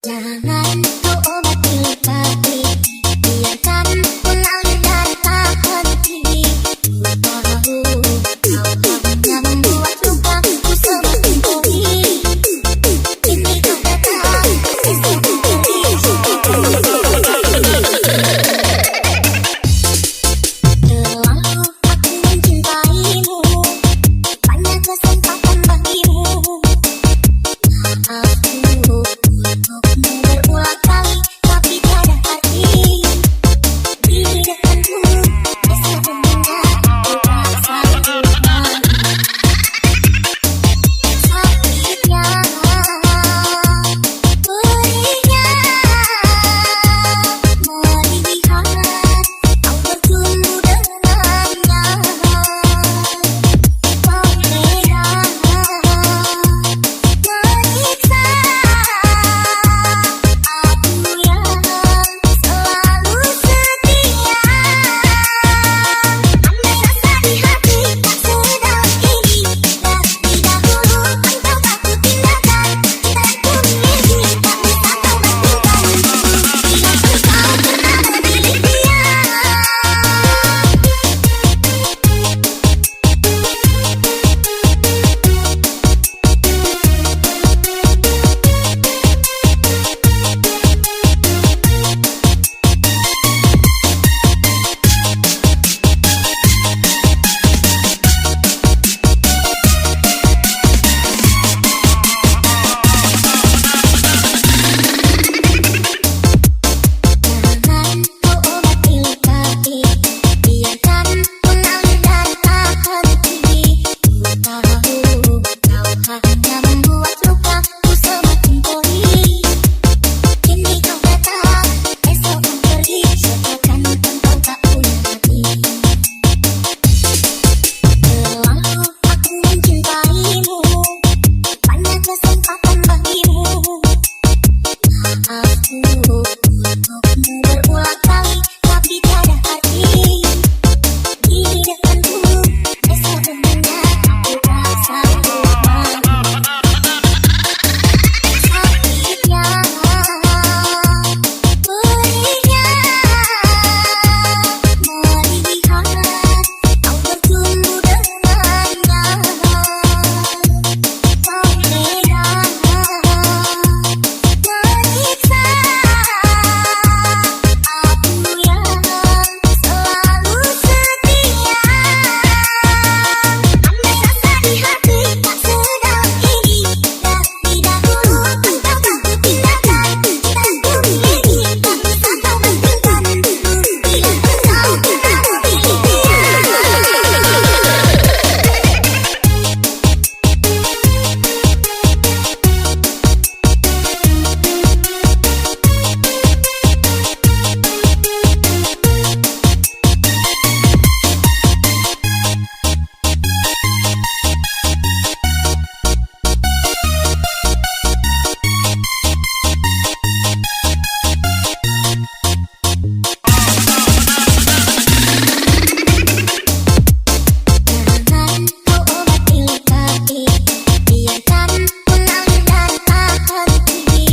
Jangan kau obati luka hati, biarkan mengalir dan tak henti. Tahu kau hanya membuat lukaku semakin pedih. Kini kau datang, esok kau pergi. Terlalu aku mencintaimu, banyak kesempatan bagimu. Aku berulang kali, tapi tiada arti. Di depanku, esok mendengar aku selalu malu. Sakitnya, perihnya, melihat kau bertumbuh dengannya. Kau tega menyiksa aku yang selalu setia. Andai rasa di hati tak sedalam ini, dari dahulu engkau takut tindakan. Cintaku miliki, tak bisa kau batalkan. Bila engkau pernah memilih dia. Jangan kau obati luka hati, biarkan mengalir dan tak henti. Tahu kau hanya membuat lukaku semakin pedih. Kini kau datang, esok kau pergi, seakan engkau tak punya hati. Terlalu aku mencintaimu, banyak kesempatan bagimu. Aku berulang kali, tapi tiada arti. Di depanku, esok mendengar aku selalu malu. Sakitnya, perihnya, melihat kau bertumbuh dengannya. Kau tega menyiksa aku yang selalu setia. Andai rasa di hati tak sedalam ini, dari dahulu engkau takut tindakan. Cintaku miliki, tak bisa kau batalkan. Bila engkau pernah memilih dia. Jangan kau obati luka hati, biarkan mengalir dan tak henti.